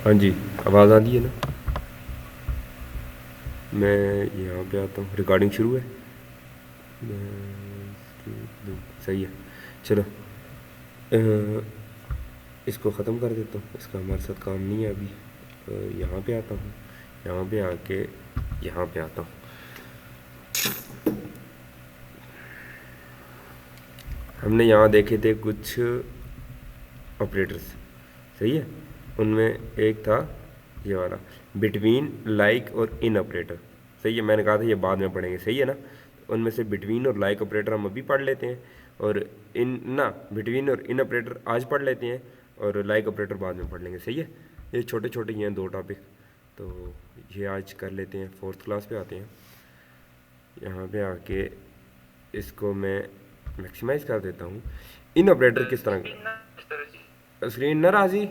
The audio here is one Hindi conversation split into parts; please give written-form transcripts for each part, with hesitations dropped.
हाँ जी, आवाज़ आ रही है ना। मैं यहाँ पे आता हूँ, रिकॉर्डिंग शुरू है। सही है। चलो, अ, इसको ख़त्म कर देता हूँ, इसका हमारे साथ काम नहीं है अभी। यहाँ पे आता हूँ, यहाँ पे आके यहाँ पे आता हूँ। हमने यहाँ देखे थे कुछ ऑपरेटर्स, सही है। उनमें एक था ये वाला, बिटवीन, लाइक और इन ऑपरेटर। सही है, मैंने कहा था ये बाद में पढ़ेंगे, सही है ना। उनमें से बिटवीन और लाइक ऑपरेटर हम अभी पढ़ लेते हैं, और इन ना बिटवीन और इन ऑपरेटर आज पढ़ लेते हैं, और लाइक ऑपरेटर बाद में पढ़ लेंगे, सही है। ये छोटे छोटे ही हैं दो टॉपिक, तो ये आज कर लेते हैं। फोर्थ क्लास पे आते हैं। यहाँ पे आके इसको मैं मैक्सिमाइज़ कर देता हूँ। इन ऑपरेटर किस तरह का, स्क्रीन न राजी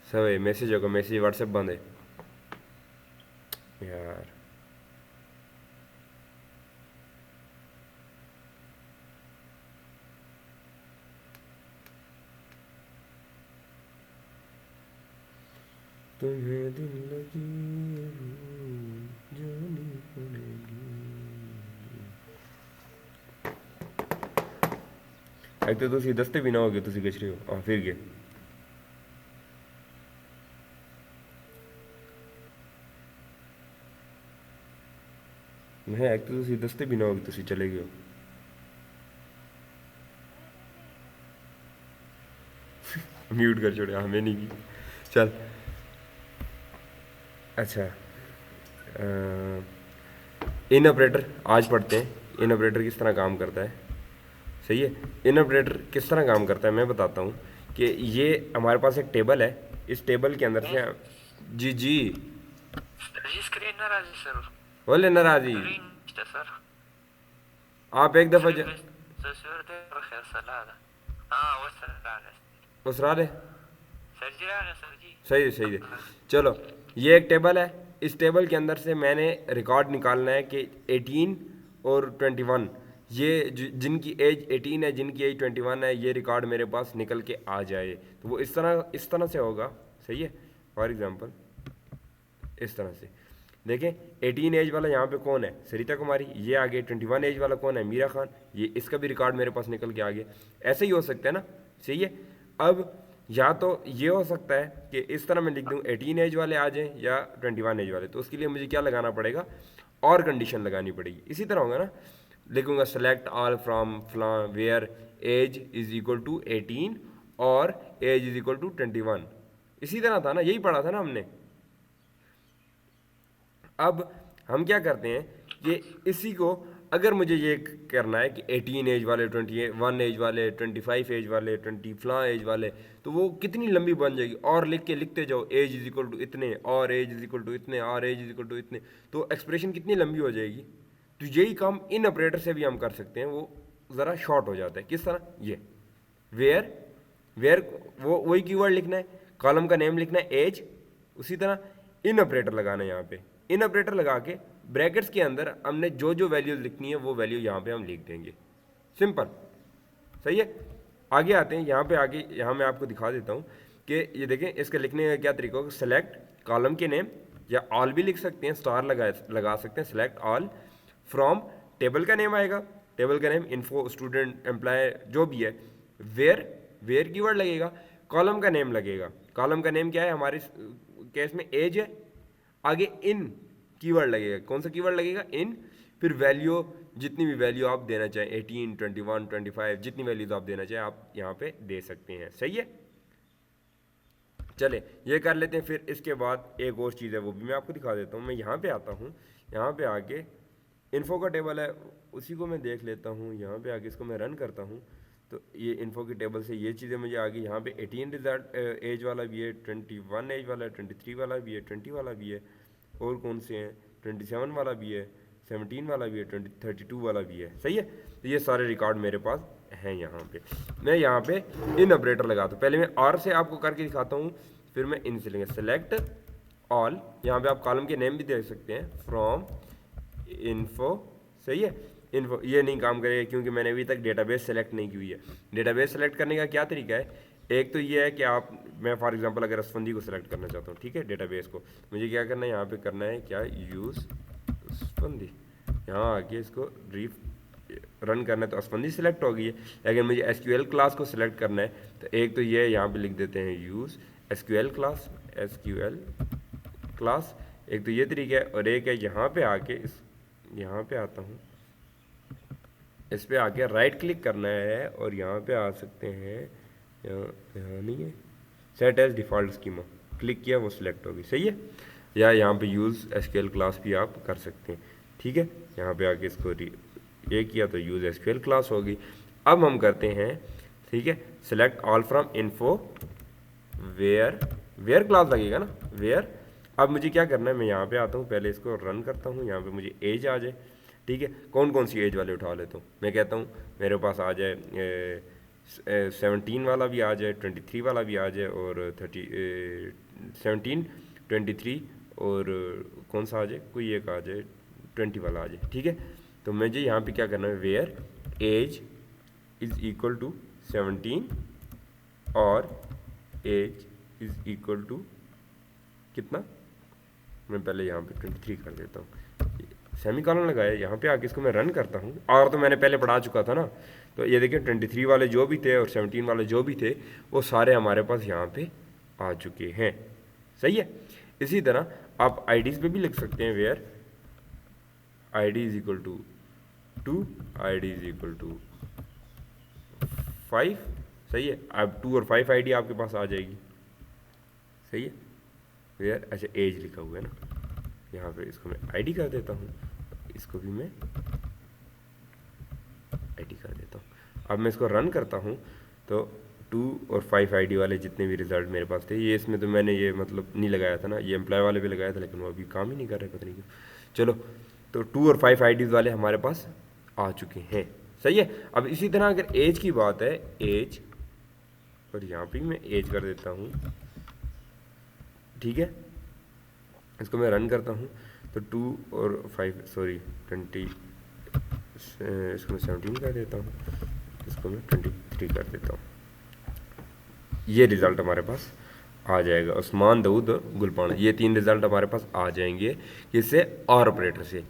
सब है, मैसेज होगा, मैसेज व्हाट्सएप बंद है यार। तुम्हें दिल लगी ये भूल जानी पड़ेगी। एक तो तुसी दस्ते भी ना हो गए, तुसी कच रहे हो फिर गए। मैं एक तो तुसी दस्ते भी ना हो गए, तुसी चले गए हो। म्यूट कर छोड़े, हमें नहीं की। चल अच्छा, इन ऑपरेटर आज पढ़ते हैं। इन ऑपरेटर किस तरह काम करता है, सही है। इन ऑपरेटर किस तरह काम करता है मैं बताता हूँ। कि ये हमारे पास एक टेबल है, इस टेबल के अंदर से जी जी स्क्रीन नाराज है सर। बोले नाराजी। स्क्रीन सर आप एक दफ़ा सर दे बखैर सलाह। हाँ वो सर है उसरा ले। सर जी आ रहे सर जी। सही है सही है। चलो, ये एक टेबल है। इस टेबल के अंदर से मैंने रिकॉर्ड निकालना है कि 18 और 21, ये जिनकी एज 18 है, जिनकी एज 21 है, ये रिकॉर्ड मेरे पास निकल के आ जाए। तो वो इस तरह से होगा, सही है। फॉर एग्ज़ाम्पल इस तरह से देखें, 18 एज वाला यहाँ पे कौन है, सरिता कुमारी, ये आगे 21 एज वाला कौन है, मीरा खान, ये इसका भी रिकॉर्ड मेरे पास निकल के आ गया। ऐसे ही हो सकता है ना, सही है। अब या तो ये हो सकता है कि इस तरह मैं लिख दूँ 18 एज वाले आ जाएँ या 21 एज वाले, तो उसके लिए मुझे क्या लगाना पड़ेगा, और कंडीशन लगानी पड़ेगी। इसी तरह होगा ना, लिखूँगा सेलेक्ट ऑल फ्रॉम फ्ला where age is equal to 18 और एज इज़ इक्वल टू 21। इसी तरह था ना, यही पढ़ा था ना हमने। अब हम क्या करते हैं कि इसी को, अगर मुझे ये करना है कि 18 एज वाले, 21 एज वाले, 25 एज वाले, 20 फला एज वाले, तो वो कितनी लंबी बन जाएगी। और लिख के लिखते जाओ, एज इज इक्वल टू इतने, और एज इज इक्वल टू इतने, और एज इज इक्वल टू इतने, तो एक्सप्रेशन कितनी लंबी हो जाएगी। तो यही काम इन ऑपरेटर से भी हम कर सकते हैं, वो ज़रा शॉर्ट हो जाता है। किस तरह, ये वेयर, वेयर वो वही कीवर्ड लिखना है, कॉलम का नेम लिखना है एज, उसी तरह इन ऑपरेटर लगाना है यहाँ पे। इन ऑपरेटर लगा के ब्रैकेट्स के अंदर हमने जो जो वैल्यूज लिखनी है वो वैल्यू यहाँ पे हम लिख देंगे, सिंपल, सही है। आगे आते हैं, यहाँ पे आगे यहाँ मैं आपको दिखा देता हूँ कि ये देखें, इसके लिखने का क्या तरीका होगा। सेलेक्ट कॉलम के नेम, या ऑल भी लिख सकते हैं, स्टार लगा सकते हैं, सेलेक्ट ऑल फ्रॉम, टेबल का नेम आएगा, टेबल का नेम, इन्फो, स्टूडेंट, एम्प्लॉय, जो भी है। वेयर, वेयर कीवर्ड लगेगा, कॉलम का नेम लगेगा। कॉलम का नेम क्या है हमारे केस में, एज है। आगे इन कीवर्ड लगेगा, कौन सा कीवर्ड लगेगा, इन। फिर वैल्यू, जितनी भी वैल्यू आप देना चाहें, 18, 21, 25, जितनी वैल्यूज आप देना चाहें आप यहाँ पे दे सकते हैं, सही है। चले ये कर लेते हैं। फिर इसके बाद एक और चीज़ है, वो भी मैं आपको दिखा देता हूँ। मैं यहाँ पे आता हूँ, यहाँ पे आके इन्फो का टेबल है, उसी को मैं देख लेता हूँ। यहाँ पे आके इसको मैं रन करता हूँ, तो ये इन्फो की टेबल से ये चीज़ें मुझे आ गई। यहाँ पे 18 रिजल्ट एज वाला भी है, 21 एज वाला है, 23 वाला भी है, 20 वाला भी है, और कौन से हैं, 27 वाला भी है, 17 वाला भी है, 32 वाला भी है, सही है। तो ये सारे रिकॉर्ड मेरे पास हैं। यहाँ पे मैं यहाँ पे इन ऑपरेटर लगाता हूँ। पहले मैं आर से आपको करके दिखाता हूँ, फिर मैं इन से लेंगे। सेलेक्ट ऑल, यहाँ पे आप कॉलम के नेम भी दे सकते हैं, फ्रॉम इन्फो, सही है। इन्फो ये नहीं काम करेगा क्योंकि मैंने अभी तक डेटाबेस सेलेक्ट नहीं की हुई है। डेटाबेस सेलेक्ट करने का क्या तरीका है, एक तो ये है कि मैं फॉर एग्जांपल अगर असफंदी को सिलेक्ट करना चाहता हूँ, ठीक है, डेटाबेस को, मुझे क्या करना है, यहाँ पे करना है क्या, यूज़ असफंदी, यहाँ आके इसको रन करना है तो असफंदी सिलेक्ट हो गई है। लेकिन मुझे एसक्यूएल क्लास को सिलेक्ट करना है तो एक तो ये यहाँ पे लिख देते हैं use SQL class, SQL class, एक तो ये तरीका है, और एक है यहाँ पे आके यहाँ पे आता हूँ, इस पे आके राइट क्लिक करना है और यहाँ पे आ सकते हैं, यहाँ नहीं है, set as default schema, click किया वो सिलेक्ट होगी, सही है। या यहाँ पे यूज़ एसक्यूएल क्लास भी आप कर सकते हैं, ठीक है। यहाँ पे आके इसको ये किया तो यूज़ एसक्यूएल क्लास होगी। अब हम करते हैं, ठीक है, select all from info where class लगेगा ना, वेयर। अब मुझे क्या करना है, मैं यहाँ पे आता हूँ, पहले इसको रन करता हूँ, यहाँ पे मुझे एज आ जाए, ठीक है, कौन कौन सी एज वाले उठा लेता हूँ, मैं कहता हूँ मेरे पास आ जाए 17 वाला भी आ जाए, 23 वाला भी आ जाए, और 17, 23 और कौन सा आ जाए, कोई एक आ जाए 20 वाला आ जाए, ठीक है। तो मुझे यहाँ पे क्या करना है, where age is equal to 17 और एज इज़ इक्वल टू कितना, मैं पहले यहाँ पे 23 कर देता हूँ, सेमीकॉलन लगाया, यहाँ पे आके इसको मैं रन करता हूँ, और तो मैंने पहले पढ़ा चुका था ना, तो ये देखिए 23 वाले जो भी थे और 17 वाले जो भी थे वो सारे हमारे पास यहाँ पे आ चुके हैं, सही है। इसी तरह आप आईडीज़ पे भी लिख सकते हैं, where ID is equal to 2, ID is equal to 5, सही है। अब 2 और 5 ID आपके पास आ जाएगी, सही है। वेयर अच्छा एज लिखा हुआ है ना, यहाँ पे इसको मैं ID कर देता हूँ, इसको भी मैं ID कर देता हूँ। अब मैं इसको रन करता हूँ तो 2 और 5 ID वाले जितने भी रिजल्ट मेरे पास थे, ये इसमें तो मैंने ये मतलब नहीं लगाया था ना, ये एम्प्लॉय वाले भी लगाया था, लेकिन वो अभी काम ही नहीं कर रहे, पता नहीं क्यों। चलो, तो 2 और 5 IDs वाले हमारे पास आ चुके हैं, सही है। अब इसी तरह अगर एज की बात है, एज, और यहाँ पे मैं एज कर देता हूँ, ठीक है, इसको मैं रन करता हूँ तो 2 और 5 सॉरी 20, इसको मैं 17 कर देता हूँ, इसको मैं 23 कर देता हूँ, ये रिज़ल्ट हमारे पास आ जाएगा। उस्मान, दाऊद और गुलपाना, ये 3 रिज़ल्ट हमारे पास आ जाएंगे किससे, और ऑपरेटर से।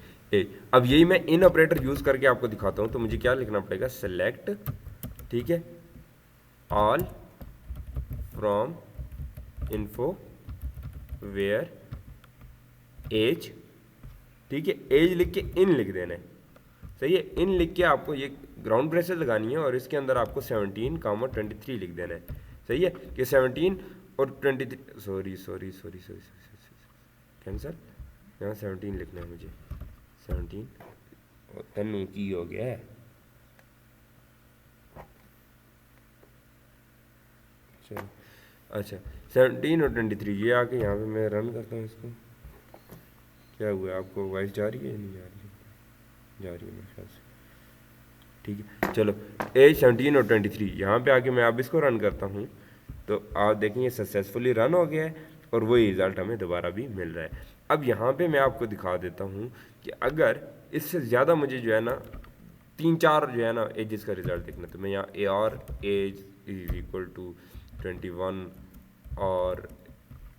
अब यही मैं इन ऑपरेटर यूज़ करके आपको दिखाता हूँ, तो मुझे क्या लिखना पड़ेगा, सेलेक्ट, ठीक है, all from info where age, ठीक है, एज लिख के इन लिख देना है, सही है। इन लिख के आपको ये ग्राउंड ब्रेसेस लगानी है और इसके अंदर आपको 17, 23 लिख देना है, सही है, कि 17 और 23, सॉरी कैंसर, यहाँ 17 लिखना है मुझे, 17 और तनु की हो गया है, चलो अच्छा 17 और 23, ये आके यहाँ पे मैं रन करता हूँ इसको, क्या हुआ है, आपको वॉइस जा रही है नहीं जा रही है, जा रही है मेरे ख्याल से, ठीक है। चलो, एज 17 और 23, यहाँ पे आके मैं अब इसको रन करता हूँ तो आप देखेंगे सक्सेसफुली रन हो गया है और वही रिज़ल्ट हमें दोबारा भी मिल रहा है। अब यहाँ पे मैं आपको दिखा देता हूँ कि अगर इससे ज़्यादा मुझे जो है ना 3-4 जो है ना एजेस का रिज़ल्ट देखना, तो मैं यहाँ ए और एज इज इक्वल टू 21 और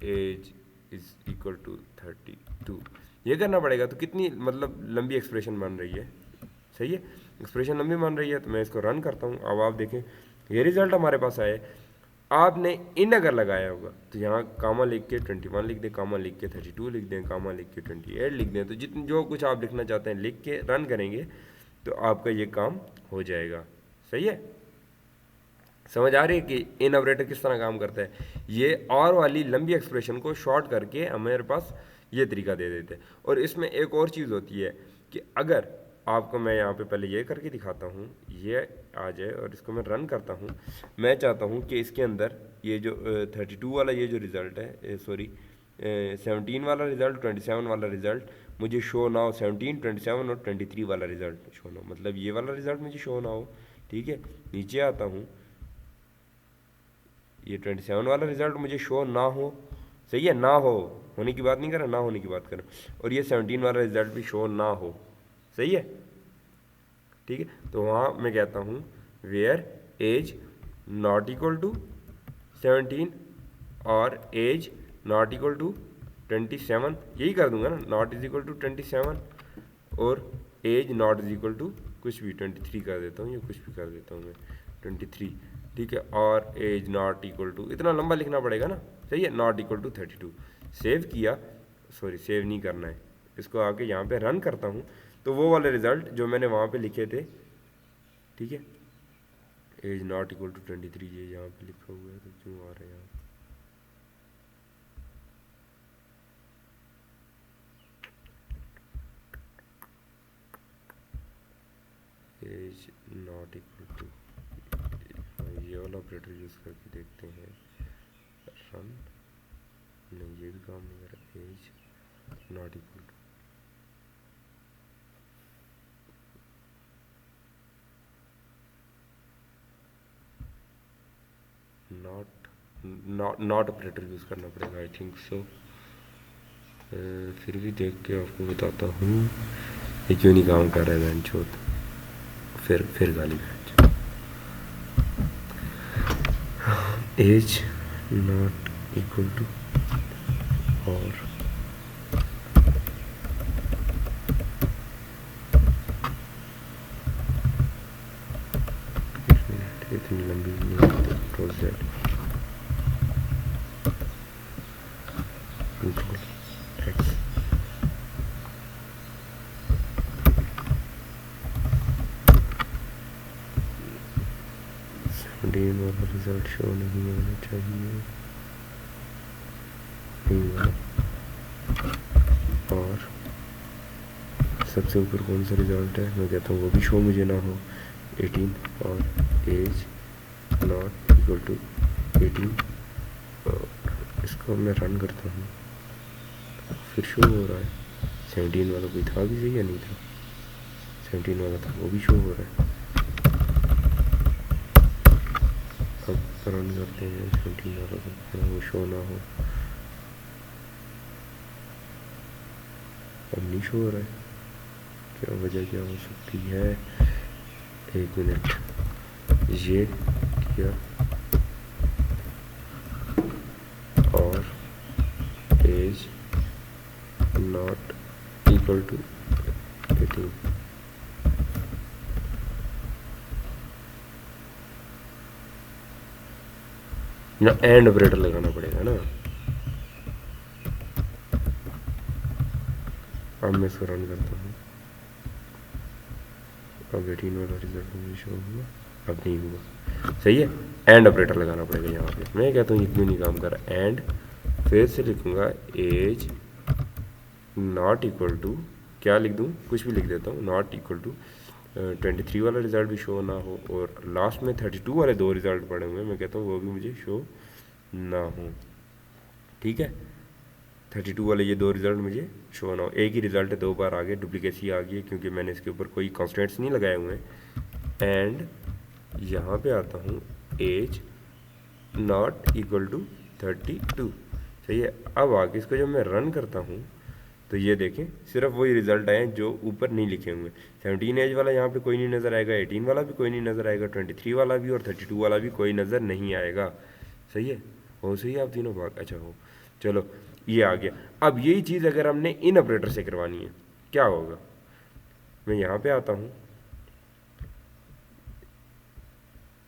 एज इज इक्वल टू 32, ये करना पड़ेगा। तो कितनी मतलब लंबी एक्सप्रेशन बन रही है, सही है, एक्सप्रेशन लंबी बन रही है। तो मैं इसको रन करता हूँ, अब आप देखें ये रिज़ल्ट हमारे पास आए। आपने इन अगर लगाया होगा तो यहाँ कामा लिख के 21 लिख दें, कामा लिख के 32 लिख दें, कामा लिख के 28 लिख दें, तो जितने जो कुछ आप लिखना चाहते हैं लिख के रन करेंगे तो आपका ये काम हो जाएगा, सही है। समझ आ रही है कि इन ऑपरेटर किस तरह काम करता है। ये और वाली लंबी एक्सप्रेशन को शॉर्ट करके हमारे पास ये तरीका दे देते हैं। और इसमें एक और चीज़ होती है कि अगर आपको मैं यहाँ पे पहले ये करके दिखाता हूँ, ये आ जाए और इसको मैं रन करता हूँ। मैं चाहता हूँ कि इसके अंदर ये जो 32 वाला ये जो रिज़ल्ट है, सॉरी 17 वाला रिज़ल्ट, 27 वाला रिज़ल्ट मुझे शो ना हो, 17, 27 और 23 वाला रिज़ल्ट शो ना हो, मतलब ये वाला रिज़ल्ट मुझे शो ना हो, ठीक है। नीचे आता हूँ, ये 27 वाला रिज़ल्ट मुझे शो ना हो, सही है, ना हो, होने की बात नहीं कर रहा, ना होने की बात कर रहा, और ये 17 वाला रिज़ल्ट भी शो ना हो, सही है। ठीक है, तो वहाँ मैं कहता हूँ where age not equal to 17 और एज नॉट इक्वल टू 27, यही कर दूंगा ना, नॉट इज इक्वल टू 27 और age not is equal to कुछ भी 23 कर देता हूँ या कुछ भी कर देता हूँ मैं 23, ठीक है, और एज नॉट इक्वल टू, इतना लंबा लिखना पड़ेगा ना, सही है, नॉट इक्वल टू 32। सेव किया, सॉरी सेव नहीं करना है, इसको आके यहाँ पे रन करता हूँ तो वो वाले रिजल्ट जो मैंने वहाँ पे लिखे थे, ठीक है, एज नॉट इक्वल टू 23 ये यहाँ पे लिखा हुआ है तो क्यों आ रहा है यहाँ, एज नॉट इक्वल टू, ये वाला ऑपरेटर यूज़ करके देखते हैं, रन, नहीं ये भी काम नहीं कर रहा, age not equal to, not operator use करना पड़ेगा आई थिंक सो। फिर भी देख के आपको बताता हूँ ये क्यों नहीं काम कर रहा है बेंचोत, फिर गाली बेंच, एज नॉट इक्वल टू और इतनी लंबी नहीं प्रोजेक्ट कंट्रोल एक्स, वाला रिजल्ट शो नहीं होना चाहिए, नहीं हुआ, और सबसे ऊपर कौन सा रिजल्ट है मैं कहता हूँ वो भी शो मुझे ना हो, 18 और एज नॉट इक्वल टू 18, और इसको मैं रन करता हूँ फिर शो हो रहा है, 17 वाला कोई था भी सही या नहीं था, 17 वाला था वो भी शो हो रहा है, अब रन करते हैं 17 वाला तो वो शो ना हो, अब नहीं शो हो रहा है, क्या वजह क्या हो सकती है, एक मिनट, ये किया और एज नॉट इक्वल टू 18, ना एंड ऑपरेटर लगाना पड़ेगा ना, अब मैं इसको रन करता हूँ, अब 18 वाला रिजल्ट मुझे शो हुआ, अब नहीं हुआ, सही है, एंड ऑपरेटर लगाना पड़ेगा यहाँ पे, मैं कहता हूँ ये क्यों नहीं काम कर रहा, एंड फिर से लिखूँगा एज नॉट इक्वल टू, क्या लिख दूँ, कुछ भी लिख देता हूँ, नॉट इक्वल टू 23 वाला रिजल्ट भी शो ना हो, और लास्ट में 32 वाले दो रिजल्ट पड़े हुए हैं, मैं कहता हूँ वो भी मुझे शो ना हो, ठीक है, 32 वाले ये दो रिजल्ट मुझे शो ना हो, एक ही रिजल्ट है, दो बार आ गए, डुप्लीकेसी आ गई है क्योंकि मैंने इसके ऊपर कोई कॉन्स्टेंट्स नहीं लगाए हुए हैं, एंड यहाँ पे आता हूँ एज नॉट इक्वल टू 32, सही है, अब आगे इसको जब मैं रन करता हूँ तो ये देखें सिर्फ वही रिजल्ट आए हैं जो ऊपर नहीं लिखे हुए, 17 एज वाला यहाँ पे कोई नहीं नज़र आएगा, 18 वाला भी कोई नहीं नज़र आएगा, 23 वाला भी और 32 वाला भी कोई नज़र नहीं आएगा, सही है, हो सही है, आप तीनों भाग, अच्छा हो, चलो ये आ गया। अब यही चीज़ अगर हमने इन ऑपरेटर से करवानी है क्या होगा, मैं यहाँ पे आता हूँ,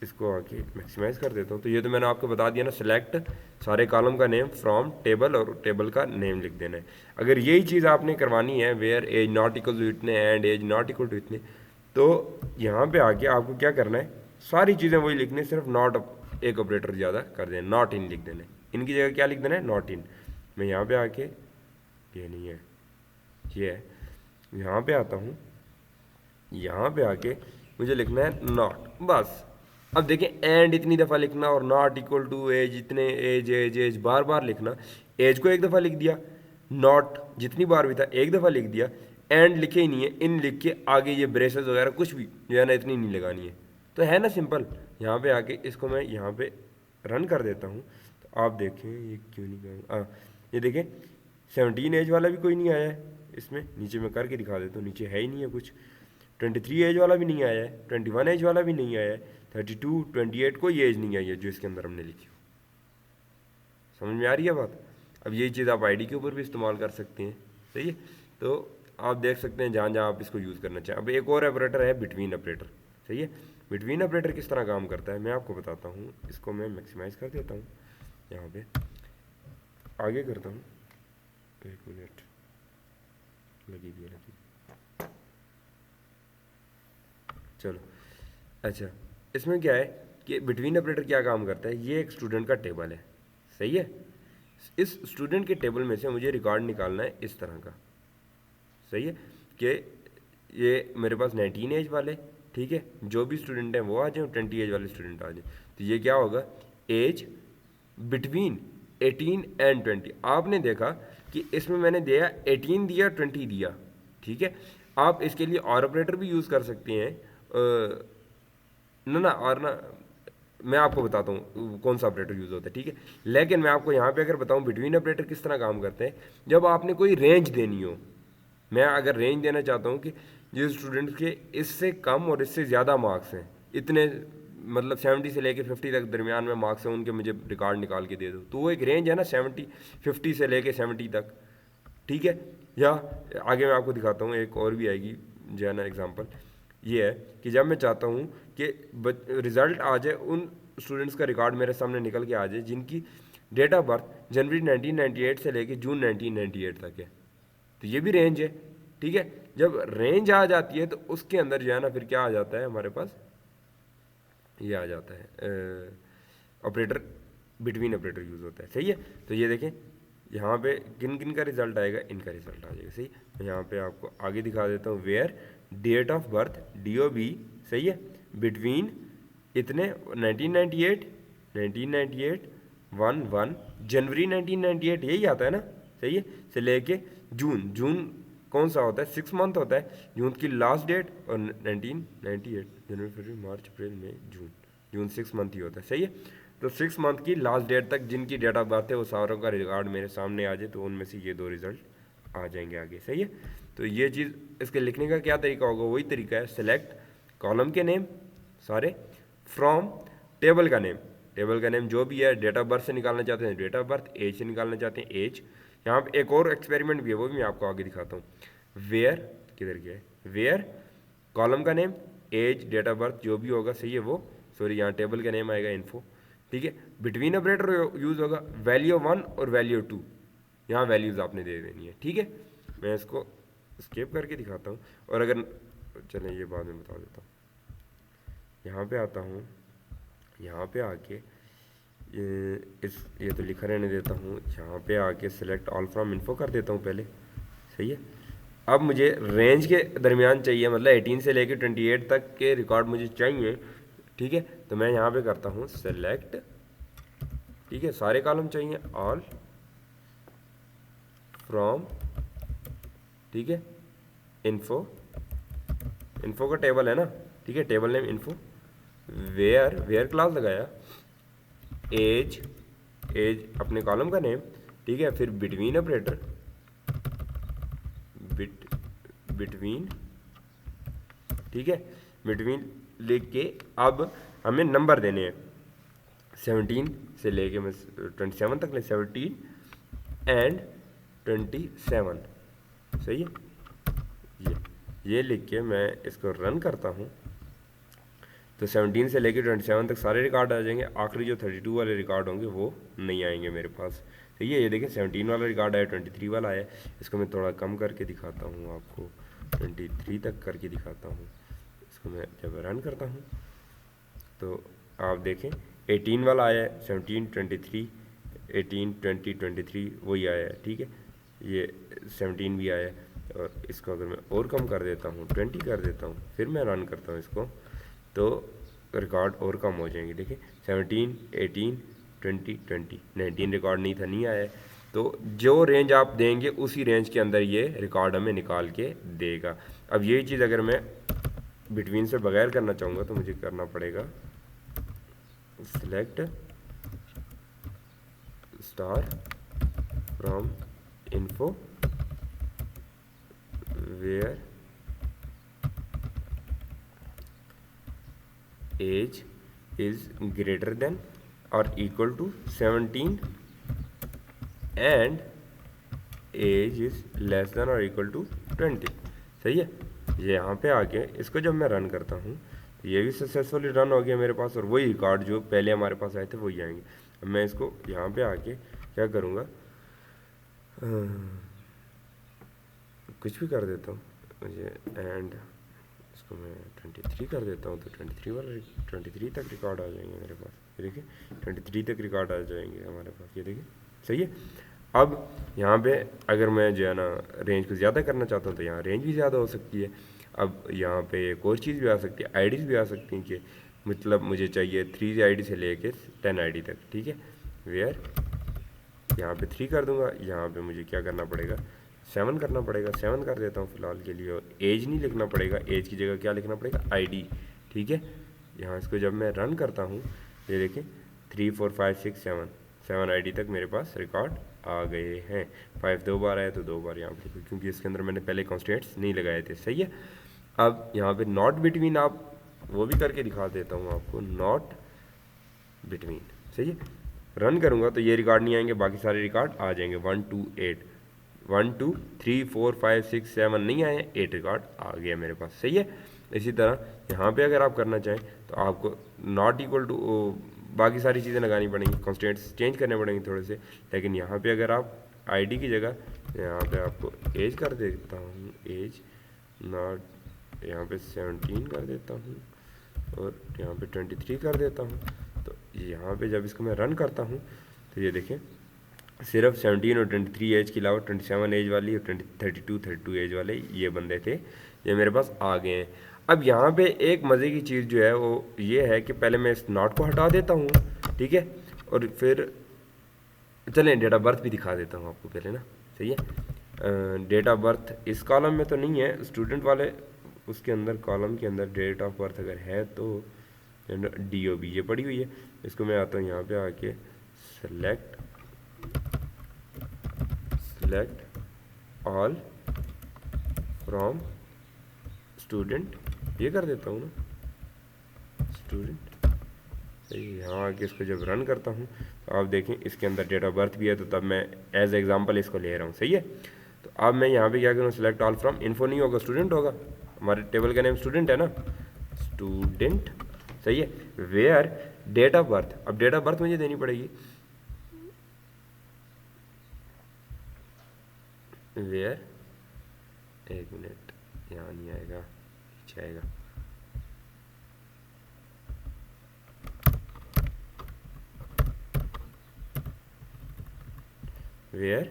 इसको आके मैक्सिमाइज कर देता हूँ, तो ये तो मैंने आपको बता दिया ना, सिलेक्ट सारे कॉलम का नेम फ्रॉम टेबल और टेबल का नेम लिख देना है। अगर यही चीज़ आपने करवानी है where age not equal to इतने and age not equal to इतने, तो यहाँ पे आके आपको क्या करना है, सारी चीज़ें वही लिखनी है, सिर्फ नॉट एक ऑपरेटर ज़्यादा कर देना, नॉट इन लिख देना है, इनकी जगह क्या लिख देना है, नॉट इन। मैं यहाँ पे आके, ये नहीं है, ये है, यहाँ पे आता हूँ, यहाँ पे आके मुझे लिखना है नॉट, बस। अब देखें एंड इतनी दफ़ा लिखना और नॉट इक्वल टू एज इतने एज एज एज बार बार लिखना, एज को एक दफ़ा लिख दिया, नॉट जितनी बार भी था एक दफ़ा लिख दिया, एंड लिखे ही नहीं है, इन लिख के आगे ये ब्रेसेस वगैरह कुछ भी जो है ना इतनी नहीं लगानी है, तो है ना सिंपल। यहाँ पे आके इसको मैं यहाँ पे रन कर देता हूँ, तो आप देखें ये क्यों नहीं करूँ, ये देखें 17 एज वाला भी कोई नहीं आया है इसमें, नीचे मैं करके दिखा देता हूँ, नीचे है ही नहीं है कुछ, 23 एज वाला भी नहीं आया है, 21 एज वाला भी नहीं आया है, 32, 28 कोई एज नहीं आई है जो इसके अंदर हमने लिखी हो। समझ में आ रही है बात? अब यही चीज़ आप आईडी के ऊपर भी इस्तेमाल कर सकते हैं, सही है। तो आप देख सकते हैं जहाँ जहाँ आप इसको यूज़ करना चाहें। अब एक और ऑपरेटर है बिटवीन ऑपरेटर, सही है। बिटवीन ऑपरेटर किस तरह काम करता है मैं आपको बताता हूँ। इसको मैं मैक्सिमाइज़ कर देता हूँ, यहाँ पे आगे करता हूँ, 1 मिनट लगी भी है। चलो अच्छा, इसमें क्या है कि बिटवीन ऑपरेटर क्या काम करता है, ये एक स्टूडेंट का टेबल है, सही है। इस स्टूडेंट के टेबल में से मुझे रिकॉर्ड निकालना है इस तरह का, सही है, कि ये मेरे पास 19 एज वाले, ठीक है, जो भी स्टूडेंट हैं वो आ जाए, 20 एज वाले स्टूडेंट आ जाए। तो ये क्या होगा, एज बिटवीन 18 एंड 20। आपने देखा कि इसमें मैंने दिया 18 दिया, 20 दिया, ठीक है। आप इसके लिए और ऑपरेटर भी यूज़ कर सकते हैं, ना और ना मैं आपको बताता हूँ कौन सा ऑपरेटर यूज़ होता है, ठीक है। लेकिन मैं आपको यहाँ पे अगर बताऊँ बिटवीन ऑपरेटर किस तरह काम करते हैं, जब आपने कोई रेंज देनी हो, मैं अगर रेंज देना चाहता हूँ कि जिस स्टूडेंट के इससे कम और इससे ज़्यादा मार्क्स हैं, इतने मतलब 70 से लेके 50 तक दरमियान में मार्क्स हैं उनके, मुझे रिकॉर्ड निकाल के दे दो, तो वो एक रेंज है ना, 50 से लेके 70 तक, ठीक है। या आगे मैं आपको दिखाता हूँ, एक और भी आएगी जो है ना एग्जाम्पल, ये है कि जब मैं चाहता हूँ कि रिज़ल्ट आ जाए, उन स्टूडेंट्स का रिकॉर्ड मेरे सामने निकल के आ जाए जिनकी डेट ऑफ बर्थ जनवरी 1998 से लेके जून 1998 तक है, तो ये भी रेंज है, ठीक है। जब रेंज आ जाती है तो उसके अंदर जो है ना फिर क्या आ जाता है हमारे पास, ये आ जाता है ऑपरेटर, बिटवीन ऑपरेटर यूज़ होता है, सही है। तो ये देखें यहाँ पे किन किन का रिजल्ट आएगा, इनका रिजल्ट आ जाएगा, सही। तो यहाँ पे आपको आगे दिखा देता हूँ, where date of birth DOB, सही है, बिटवीन इतने 1998 1 जनवरी 1998 यही आता है ना, सही है, से लेके जून, जून कौन सा होता है, 6 मंथ होता है, जून की लास्ट डेट, और 1998 जनवरी फरवरी मार्च अप्रैल मई जून, जून 6 मंथ ही होता है, सही है। तो 6 मंथ की लास्ट डेट तक जिनकी डेट ऑफ बर्थ है वो सारों का रिकॉर्ड मेरे सामने आ जाए, तो उनमें से ये 2 रिजल्ट आ जाएंगे आगे, सही है। तो ये चीज़ इसके लिखने का क्या तरीका होगा, वही तरीका है, सेलेक्ट कॉलम के नेम सारे, फ्रॉम टेबल का नेम, टेबल का नेम जो भी है, डेट ऑफ बर्थ से निकालना चाहते हैं डेट ऑफ बर्थ, एज से निकालना चाहते हैं एज। यहाँ पे एक और एक्सपेरिमेंट भी है, वो भी मैं आपको आगे दिखाता हूँ। वेयर किधर गया है, वेयर कॉलम का name, age, date of birth जो भी होगा, सही है वो, सॉरी यहाँ टेबल का नेम आएगा इन्फो, ठीक है। बिटवीन ऑपरेटर यूज़ होगा वैल्यू 1 और वैल्यू 2, यहाँ वैल्यूज़ आपने दे देनी है, ठीक है। मैं इसको स्केप करके दिखाता हूँ, और अगर चलें ये बाद में बता देता हूँ। यहाँ पे आता हूँ, यहाँ पे आके ये तो लिखा रहने देता हूँ, यहाँ पे आके सिलेक्ट ऑल फ्रॉम इन्फो कर देता हूँ पहले, सही है। अब मुझे रेंज के दरमियान चाहिए, मतलब 18 से लेके 28 तक के रिकॉर्ड मुझे चाहिए, ठीक है। तो मैं यहाँ पे करता हूँ सेलेक्ट, ठीक है, सारे कॉलम चाहिए, ऑल फ्रॉम, ठीक है, इन्फो, इन्फो का टेबल है ना, ठीक है, table name info, where class लगाया, एज, एज अपने कॉलम का नेम, ठीक है, फिर बिटवीन ऑपरेटर, बिटवीन, ठीक है, बिटवीन लिख के अब हमें नंबर देने हैं 17 से लेके मैं 27 तक ले, 17 एंड 27, सही है। ये लिख के मैं इसको रन करता हूँ, तो 17 से लेके 27 तक सारे रिकॉर्ड आ जाएंगे, आखिरी जो 32 वाले रिकॉर्ड होंगे वो नहीं आएंगे मेरे पास, सही है। ये देखिए 17 वाला रिकॉर्ड आया, 23 वाला आया, इसको मैं थोड़ा कम करके दिखाता हूँ आपको, 23 तक करके दिखाता हूँ। इसको मैं जब रन करता हूँ तो आप देखें 18 वाला आया है, 17, 23, 18, 20, 23 वही आया है, ठीक है। ये 17 भी आया है, और इसको अगर मैं और कम कर देता हूँ, 20 कर देता हूँ, फिर मैं रन करता हूँ इसको, तो रिकॉर्ड और कम हो जाएंगे। देखिए 17, 18, 20, 20, 19 रिकॉर्ड नहीं था, नहीं आया है। तो जो रेंज आप देंगे उसी रेंज के अंदर ये रिकॉर्ड हमें निकाल के देगा। अब यही चीज़ अगर मैं बिटवीन से बगैर करना चाहूँगा तो मुझे करना पड़ेगा select star from info where age is greater than और equal to 17 and age is less than और इक्वल टू 20। सही है। ये यहाँ पे आके इसको जब मैं रन करता हूँ तो ये भी सक्सेसफुली रन हो गया मेरे पास, और वही रिकॉर्ड जो पहले हमारे पास आए थे वही आएंगे। अब मैं इसको यहाँ पे आके क्या करूँगा, कुछ भी कर देता हूँ मुझे, एंड इसको मैं 23 कर देता हूँ, तो 23 तक रिकॉर्ड आ जाएंगे मेरे पास। ये देखिए 23 तक रिकॉर्ड आ जाएंगे हमारे पास, ये देखिए। सही है। अब यहाँ पे अगर मैं जो है ना रेंज को ज़्यादा करना चाहता हूँ तो यहाँ रेंज भी ज़्यादा हो सकती है। अब यहाँ पे एक और चीज़ भी आ सकती है, आईडीज़ भी आ सकती हैं कि मतलब मुझे चाहिए 3 आईडी से लेके 10 आईडी तक। ठीक है। वेयर यहाँ पे 3 कर दूंगा, यहाँ पे मुझे क्या करना पड़ेगा, 7 करना पड़ेगा। 7 कर देता हूँ फिलहाल के लिए। और एज नहीं लिखना पड़ेगा, एज की जगह क्या लिखना पड़ेगा, आईडी। ठीक है। यहाँ इसको जब मैं रन करता हूँ, ये देखें 3 4 5 6 7 आईडी तक मेरे पास रिकॉर्ड आ गए हैं। 5 2 बार आया तो 2 बार यहाँ पे, क्योंकि इसके अंदर मैंने पहले कॉन्स्टेंट्स नहीं लगाए थे। सही है। अब यहाँ पे नॉट बिटवीन आप वो भी करके दिखा देता हूँ आपको, नॉट बिटवीन। सही है। रन करूँगा तो ये रिकॉर्ड नहीं आएंगे, बाकी सारे रिकॉर्ड आ जाएंगे। 1 2 8 1 2 3 4 5 6 7 नहीं आए, 8 रिकॉर्ड आ गया मेरे पास। सही है। इसी तरह यहाँ पे अगर आप करना चाहें तो आपको नॉट इक्वल टू बाकी सारी चीज़ें लगानी पड़ेंगी, कॉन्स्टेंट्स चेंज करने पड़ेंगे थोड़े से। लेकिन यहाँ पे अगर आप आईडी की जगह यहाँ पे आपको एज कर देता हूँ, एज नॉट यहाँ पे 17 कर देता हूँ और यहाँ पे 23 कर देता हूँ। तो यहाँ पे जब इसको मैं रन करता हूँ तो ये देखें सिर्फ 17 और 23 एज के अलावा 27 एज वाली और 32 एज वाले ये बंदे थे, ये मेरे पास आ गए हैं। अब यहाँ पे एक मज़े की चीज़ जो है वो ये है कि पहले मैं इस नॉट को हटा देता हूँ। ठीक है। और फिर चलें डेट ऑफ बर्थ भी दिखा देता हूँ आपको पहले ना। सही है। डेट ऑफ बर्थ इस कॉलम में तो नहीं है, स्टूडेंट वाले उसके अंदर कॉलम के अंदर डेट ऑफ बर्थ अगर है तो DOB ये पड़ी हुई है। इसको मैं आता हूँ यहाँ पे आके सेलेक्ट ऑल फ्रॉम स्टूडेंट, ये कर देता हूँ ना स्टूडेंट। सही। यहाँ आके इसको जब रन करता हूँ तो आप देखें इसके अंदर डेट ऑफ बर्थ भी है, तो तब मैं एज एग्जांपल इसको ले रहा हूँ। सही है। तो अब मैं यहाँ पे क्या करूँ, सेलेक्ट ऑल फ्रॉम, इन्फो नहीं होगा, स्टूडेंट होगा, हमारे टेबल का नेम स्टूडेंट है ना, स्टूडेंट। सही है। वेयर डेट ऑफ बर्थ, अब डेट ऑफ बर्थ मुझे देनी पड़ेगी, वेयर, एक मिनट यहाँ नहीं आएगा, नीचे आएगा, वेयर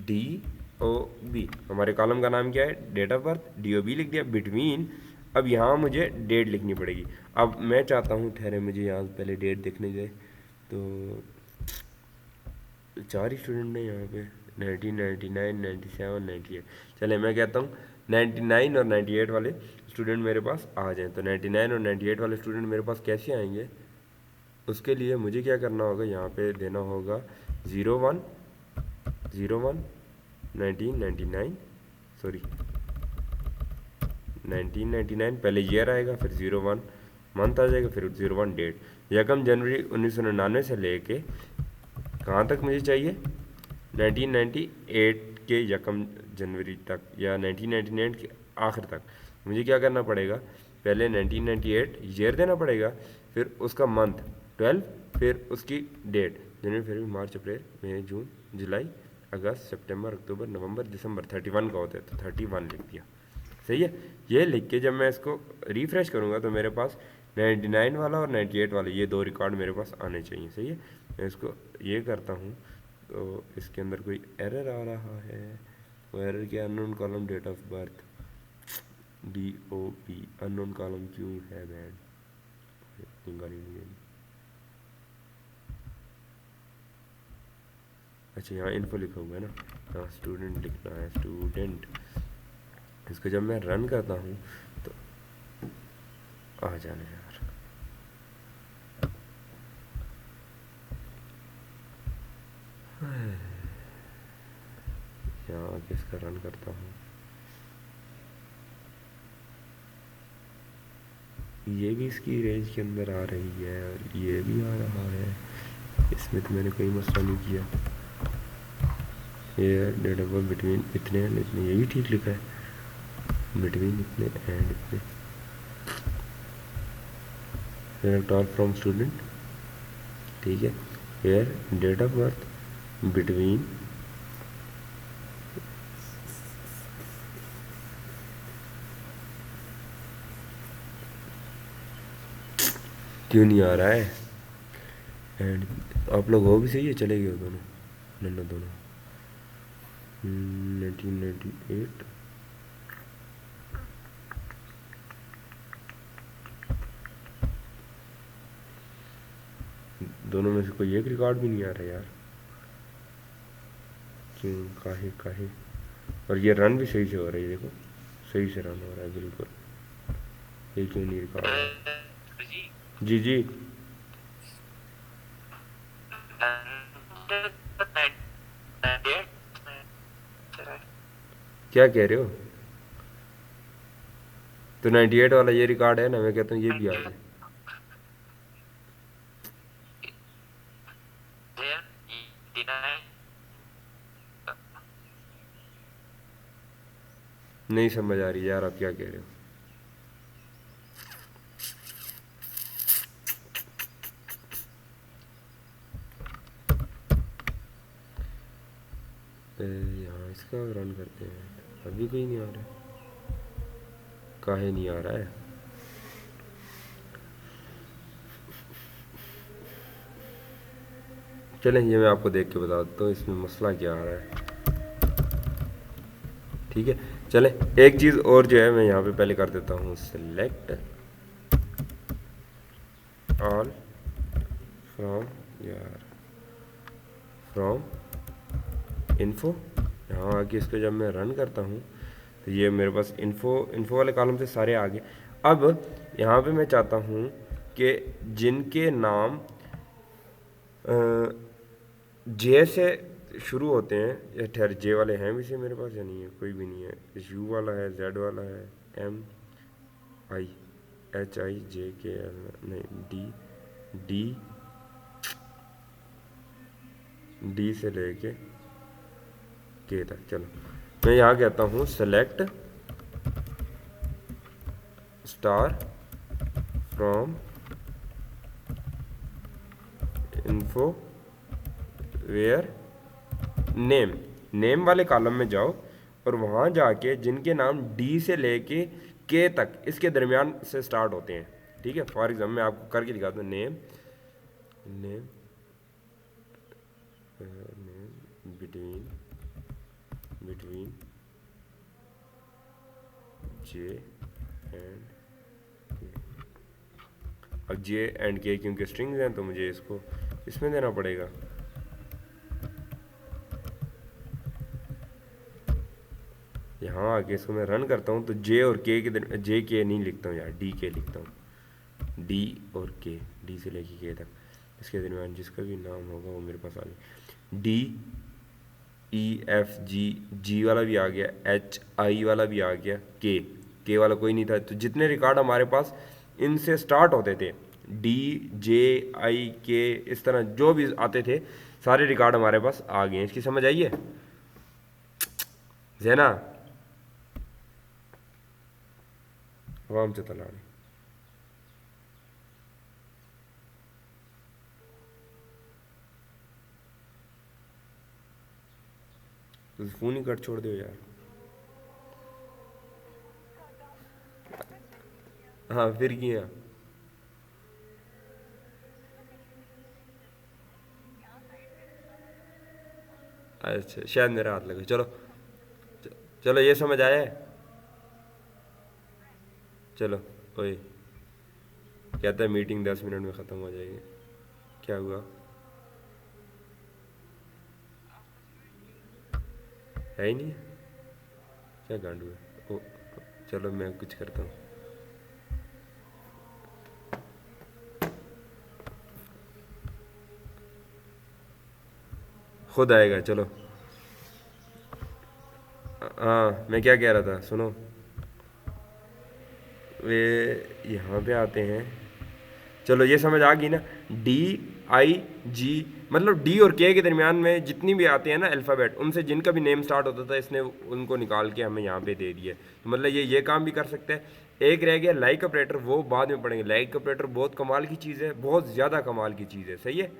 DOB, हमारे कॉलम का नाम क्या है, डेट ऑफ बर्थ, DOB लिख दिया, बिटवीन। अब यहाँ मुझे डेट लिखनी पड़ेगी। अब मैं चाहता हूँ, ठहरे मुझे यहाँ पहले डेट देखने जाए, तो 4 ही स्टूडेंट हैं यहाँ पे, 1999 97 98। चले मैं कहता हूँ 99 और 98 वाले स्टूडेंट मेरे पास आ जाएं। तो 99 और 98 वाले स्टूडेंट मेरे पास कैसे आएंगे, उसके लिए मुझे क्या करना होगा, यहाँ पे देना होगा 01 1999 सॉरी 1999 पहले ईयर आएगा, फिर 01 मंथ आ जाएगा, फिर 01 डेट। 1 जनवरी 1999 से लेके कहाँ तक मुझे चाहिए, 1998 के 1 जनवरी तक या 1999 के आखिर तक। मुझे क्या करना पड़ेगा, पहले 1998 ईयर देना पड़ेगा, फिर उसका मंथ 12, फिर उसकी डेट जनवरी फरवरी मार्च अप्रैल मई जून जुलाई अगस्त सितंबर अक्टूबर नवंबर दिसंबर 31 का होता है, तो 31 लिख दिया। सही है। ये लिख के जब मैं इसको रिफ़्रेश करूँगा तो मेरे पास 99 वाला और 98 वाला ये 2 रिकॉर्ड मेरे पास आने चाहिए। सही है। मैं इसको ये करता हूँ तो इसके अंदर कोई एरर आ रहा है, वो एरर क्या, unknown column date of birth DOB, unknown column क्यों है बैंड, अच्छा यहाँ इन्फो लिखा हुआ है ना, हाँ स्टूडेंट लिखना है, स्टूडेंट। इसको जब मैं रन करता हूँ तो आ जाने यार, यहाँ आके इसका रन करता हूँ, ये भी इसकी रेंज के अंदर आ रही है और ये भी आ रहा है, इसमें तो मैंने कोई मसला नहीं किया। ये डेटा बर्थ बिटवीन इतने एंड इतने, ये भी ठीक लिखा है, बिटवीन इतने एंड इतने। टॉप फ्रॉम स्टूडेंट, ठीक है। Where date of birth between क्यों नहीं आ रहा है? एंड आप लोग हो भी सही है, चले गए हो दोनों, नन्ना दोनों। 1998 दोनों में से कोई एक रिकॉर्ड भी नहीं आ रहा यार, क्यों, काहे काहे? और ये रन भी सही से हो रही है, देखो सही से रन हो रहा है बिल्कुल, ये क्यों नहीं रिकॉर्ड हो रहा? जी जी जी, क्या कह रहे हो? तो 98 वाला ये रिकॉर्ड है ना, मैं कहता हूँ ये भी आ जाए। नहीं समझ आ रही यार, आप क्या कह रहे हो? यहाँ इसका रन करते हैं, अभी कोई नहीं आ रहा है, काहे नहीं आ रहा है? चलें, ये मैं आपको देख के बता देता हूँ इसमें मसला क्या आ रहा है, ठीक है। चलें, एक चीज़ और जो है मैं यहाँ पे पहले कर देता हूँ, सेलेक्ट ऑल फ्रॉम यार फ्रॉम इन्फो। यहाँ आके इसको जब मैं रन करता हूँ तो ये मेरे पास इन्फो वाले कॉलम से सारे आ गए। अब यहाँ पे मैं चाहता हूँ कि जिनके नाम जे से शुरू होते हैं, या ठहर, जे वाले हैं भी से मेरे पास या नहीं है? कोई भी नहीं है। यू वाला है, जेड वाला है, एम आई एच आई जे के एल, नहीं, डी डी डी से लेके के तक। चलो मैं यहाँ कहता हूँ select star from info where name. Name वाले कॉलम में जाओ और वहाँ जाके जिनके नाम डी से लेके के तक इसके दरमियान से स्टार्ट होते हैं, ठीक है। फॉर एग्जाम्पल मैं आपको करके दिखाता हूँ, name name name between between J and के। अब जे एंड के क्योंकि स्ट्रिंग्स हैं तो मुझे इसको इसमें देना पड़ेगा। यहाँ आके इसको मैं रन करता हूँ तो जे और के जे के नहीं लिखता हूँ यार, डी के लिखता हूँ, डी और के, डी से लेके के तक इसके दरमियान जिसका भी नाम होगा वो मेरे पास आ गया। डी ई एफ जी, जी वाला भी आ गया, एच आई वाला भी आ गया, के वाला कोई नहीं था। तो जितने रिकॉर्ड हमारे पास इनसे स्टार्ट होते थे, डी जे आई के, इस तरह जो भी आते थे सारे रिकॉर्ड हमारे पास आ गए हैं। इसकी समझ आई है जैना? आवाम से तलाड़ी तो फ़ोन ही कट छोड़ दो यार। हाँ फिर किया, अच्छा शायद मेरा हाथ लगे। चलो चलो ये समझ आया है। चलो, ओए कहता है मीटिंग 10 मिनट में ख़त्म हो जाएगी, क्या हुआ? है ही नहीं, क्या गांडू है? ओ चलो मैं कुछ करता हूँ, खुद आएगा। चलो हाँ मैं क्या कह रहा था सुनो, वे यहाँ पे आते हैं, चलो ये समझ आ गई ना। DIG मतलब डी और के दरमियान में जितनी भी आते हैं ना अल्फ़ाबेट, उनसे जिनका भी नेम स्टार्ट होता था इसने उनको निकाल के हमें यहाँ पे दे दिया। तो मतलब ये काम भी कर सकते हैं। एक रह गया लाइक ऑपरेटर, वो बाद में पढ़ेंगे। लाइक ऑपरेटर बहुत कमाल की चीज़ है, बहुत ज़्यादा कमाल की चीज़ है, सही है,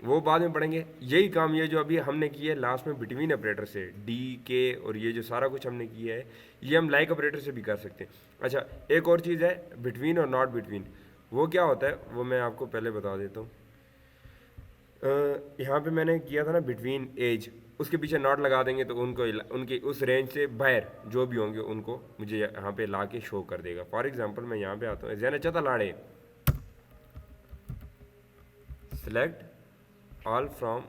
वो बाद में पढ़ेंगे। यही काम ये जो अभी हमने किया है लास्ट में बिटवीन ऑपरेटर से, DK और ये जो सारा कुछ हमने किया है, ये हम लाइक ऑपरेटर से भी कर सकते हैं। अच्छा, एक और चीज़ है बिटवीन और नॉट बिटवीन, वो क्या होता है वो मैं आपको पहले बता देता हूँ। यहाँ पे मैंने किया था ना बिटवीन एज, उसके पीछे नॉट लगा देंगे तो उनको उनकी उस रेंज से बाहर जो भी होंगे उनको मुझे यहाँ पे ला के शो कर देगा। फॉर एग्जांपल मैं यहाँ पे आता हूँ, जैन चता लाड़े select all from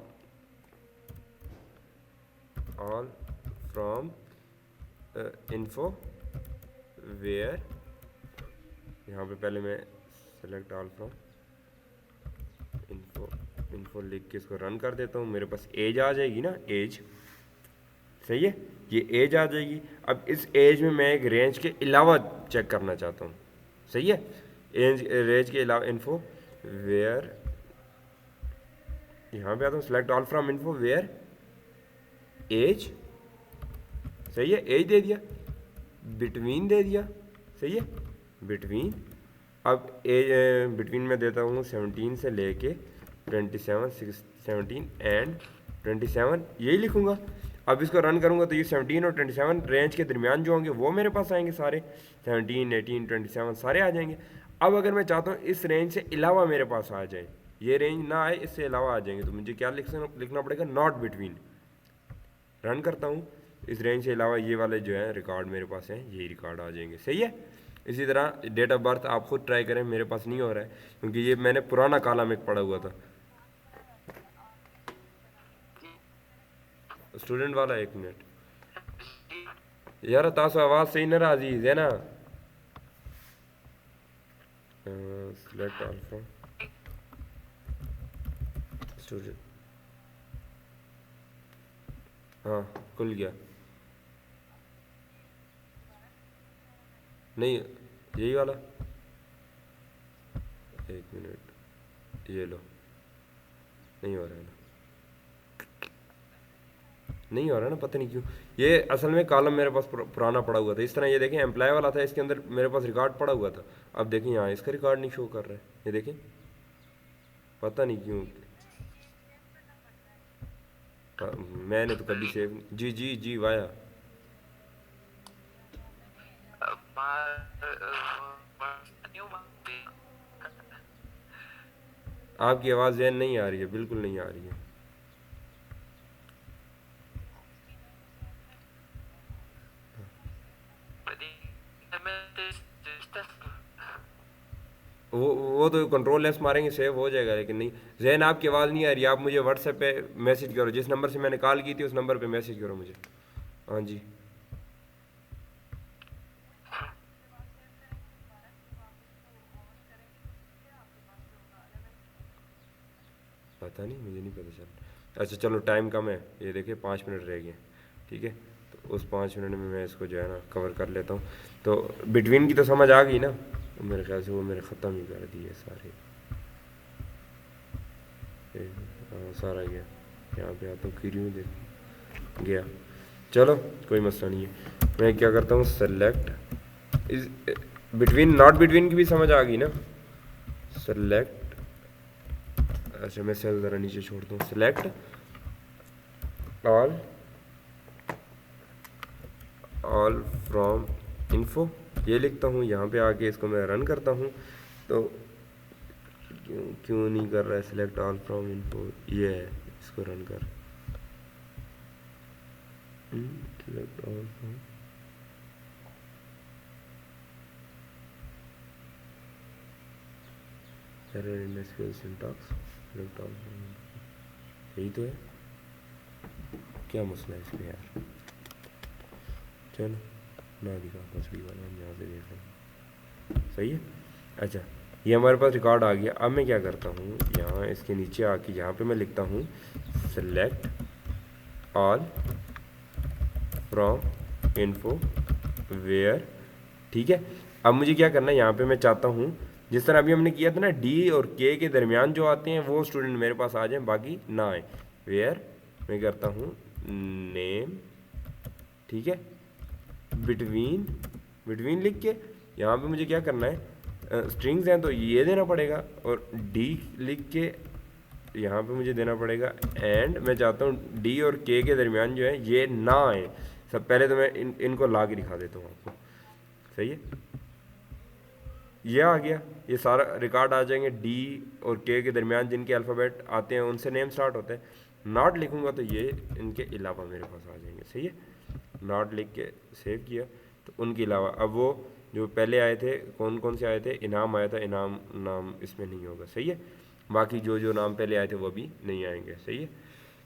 info where, यहाँ पे पहले मैं सेलेक्ट ऑल फ्रॉम इन्फो लिख के इसको रन कर देता हूँ। मेरे पास एज आ जाएगी ना, एज, सही है, ये एज आ जाएगी। अब इस एज में मैं एक रेंज के अलावा चेक करना चाहता हूँ, सही है, एज रेंज के अलावा इन्फो वेयर, यहाँ पे आता हूँ select all from info where age, सही है, एज दे दिया, बिटवीन दे दिया, सही है, बिटवीन। अब एज बिटवीन में देता हूँ 17 से लेके 27, 17 एंड 27, यही लिखूँगा। अब इसको रन करूँगा तो ये 17 और 27 रेंज के दरमियान जो होंगे वो मेरे पास आएंगे सारे, 17, 18, 27 सारे आ जाएंगे। अब अगर मैं चाहता हूँ इस रेंज से अलावा मेरे पास आ जाए, ये रेंज ना आए, इससे अलावा आ जाएंगे, तो मुझे क्या लिखना पड़ेगा, नॉट बिटवीन। रन करता हूँ, इस रेंज से अलावा ये वाले जो है रिकॉर्ड मेरे पास हैं, यही रिकॉर्ड आ जाएंगे, सही है। इसी तरह डेट ऑफ बर्थ आप खुद ट्राई करें, मेरे पास नहीं हो रहा है क्योंकि ये मैंने पुराना कॉलम एक पड़ा हुआ था स्टूडेंट वाला। 1 मिनट यार, तासो आवाज़ सही न राजी है ना। सिलेक्ट ऑल फ्रॉम स्टूडेंट, हाँ खुल गया, नहीं यही वाला, 1 मिनट, ये लो, नहीं हो रहा है ना, नहीं हो रहा ना, पता नहीं क्यों। ये असल में कॉलम मेरे पास पुराना पड़ा हुआ था, इस तरह ये देखें एम्प्लॉय वाला था, इसके अंदर मेरे पास रिकॉर्ड पड़ा हुआ था। अब देखें यहाँ इसका रिकॉर्ड नहीं शो कर रहा है, ये देखें, पता नहीं क्यों। मैंने तो कभी सेव, जी जी जी वाया, आपकी आवाज़ जैन नहीं आ रही है, बिल्कुल नहीं आ रही है। वो तो कंट्रोल एस मारेंगे सेव हो जाएगा, लेकिन नहीं, जैन आपकी आवाज़ नहीं आ रही। आप मुझे व्हाट्सएप पे मैसेज करो, जिस नंबर से मैंने कॉल की थी उस नंबर पे मैसेज करो मुझे। हाँ जी, पता नहीं, मुझे नहीं पता चल। अच्छा चलो, टाइम कम है, ये देखिए 5 मिनट रह गए, ठीक है, तो उस 5 मिनट में मैं इसको जो है ना कवर कर लेता हूँ। तो बिटवीन की तो समझ आ गई ना, तो मेरे ख्याल से वो मैंने ख़त्म ही कर दिए सारे। सारा गया, यहाँ पे आता हूँ, क्यों देख गया, चलो कोई मसला नहीं है। मैं क्या करता हूँ, सेलेक्ट इस बिटवीन, नॉट बिटवीन की भी समझ आ गई ना, सेलेक्ट, अच्छा मैं सेल ज़रा नीचे छोड़ता हूँ, सेलेक्ट ऑल फ्रॉम इन्फो, ये लिखता हूँ, यहाँ पे आके इसको मैं रन करता हूँ। तो क्यों नहीं कर रहा है सिलेक्ट ऑल फ्रॉम इन्फो, ये है, इसको रन कर, select all from, error in SQL syntax, select all from, यही तो है, क्या मसला है इसमें यार। चलो ना दिखा तस्वीर वाला, हम यहाँ से देख रहे हैं, सही है। अच्छा, ये हमारे पास रिकॉर्ड आ गया। अब मैं क्या करता हूँ, यहाँ इसके नीचे आके यहाँ पे मैं लिखता हूँ select all from info where ठीक है। अब मुझे क्या करना है, यहाँ पे मैं चाहता हूँ जिस तरह अभी हमने किया था ना, डी और के दरमियान जो आते हैं वो स्टूडेंट मेरे पास आ जाएं, बाकी ना आए। वेयर मैं करता हूँ नेम, ठीक है, बिटवीन, बिटवीन लिख के यहाँ पे मुझे क्या करना है, स्ट्रिंग्स हैं तो ये देना पड़ेगा, और डी लिख के यहाँ पे मुझे देना पड़ेगा एंड। मैं चाहता हूँ डी और के दरमियान जो है ये ना आए। सब पहले तो मैं इनको ला के दिखा देता हूँ आपको, सही है। ये आ गया, ये सारा रिकॉर्ड आ जाएंगे डी और के दरमियान जिनके अल्फ़ाबेट आते हैं उनसे नेम स्टार्ट होते हैं। नॉट लिखूंगा तो ये इनके अलावा मेरे पास आ जाएंगे, सही है। नॉट लिख के सेव किया तो उनके अलावा, अब वो जो पहले आए थे कौन कौन से आए थे, इनाम आया था, इनाम नाम इसमें नहीं होगा, सही है। बाकी जो जो नाम पहले आए थे वो भी नहीं आएंगे, सही है।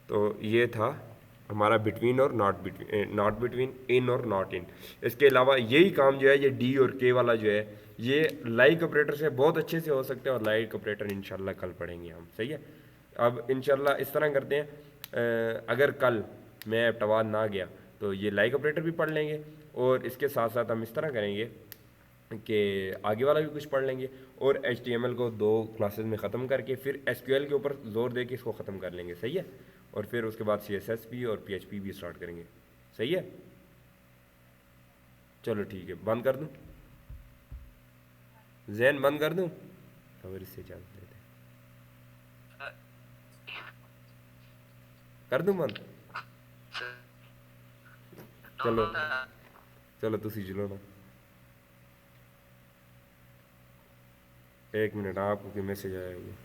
तो ये था हमारा बिटवीन और नॉट बिटवीन, नॉट बिटवीन, इन और नॉट इन। इसके अलावा यही काम जो है ये डी और के वाला जो है ये लाइक ऑपरेटर से बहुत अच्छे से हो सकते हैं, और लाइक ऑपरेटर इंशाल्लाह कल पढ़ेंगे हम, सही है। अब इंशाल्लाह इस तरह करते हैं, अगर कल मैं एप्टवाद ना गया तो ये लाइक ऑपरेटर भी पढ़ लेंगे, और इसके साथ साथ हम इस तरह करेंगे कि आगे वाला भी कुछ पढ़ लेंगे, और HTML को 2 क्लासेस में ख़त्म करके फिर SQL के ऊपर जोर दे के इसको ख़त्म कर लेंगे, सही है। और फिर उसके बाद CSS भी और PHP भी स्टार्ट करेंगे, सही है। चलो ठीक है, बंद कर दूँ, जैन बंद कर दूँ, खबर इससे इजाज़त लेते हैं। कर दूँ बंद, चलो चलो तुसी चलो ना, 1 मिनट, आपको कि मैसेज आएगा।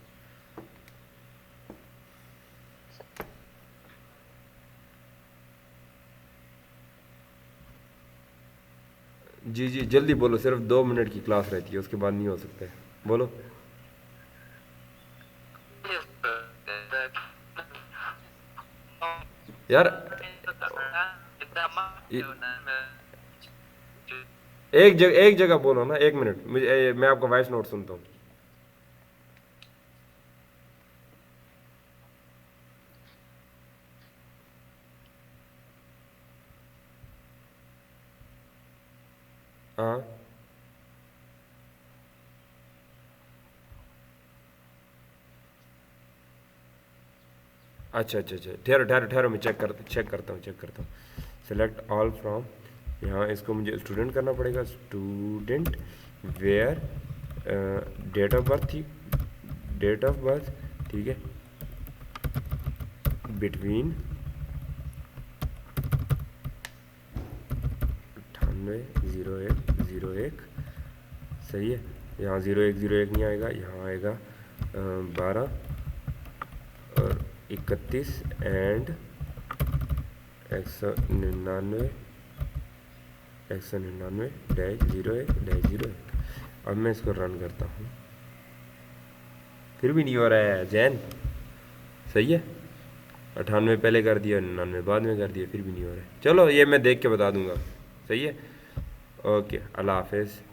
जी जी जल्दी बोलो, सिर्फ 2 मिनट की क्लास रहती है, उसके बाद नहीं हो सकता है, बोलो। यार एक जगह बोलो ना, 1 मिनट, मैं आपका वॉइस नोट सुनता हूँ। हाँ अच्छा अच्छा अच्छा, ठहरो ठहरो ठहरो, मैं चेक करता हूँ। सेलेक्ट ऑल फ्रॉम, यहाँ इसको मुझे स्टूडेंट करना पड़ेगा, student where date of birth थी, डेट ऑफ बर्थ, ठीक है, बिटवीन 980101, सही है। यहाँ 0101 नहीं आएगा, यहाँ आएगा 12 और 31 एंड 199-01-01। अब मैं इसको रन करता हूँ, फिर भी नहीं हो रहा है जैन, सही है। 98 पहले कर दिया, 99 बाद में कर दिया, फिर भी नहीं हो रहा है। चलो ये मैं देख के बता दूंगा, सही है। ओके, अल्लाह हाफिज़।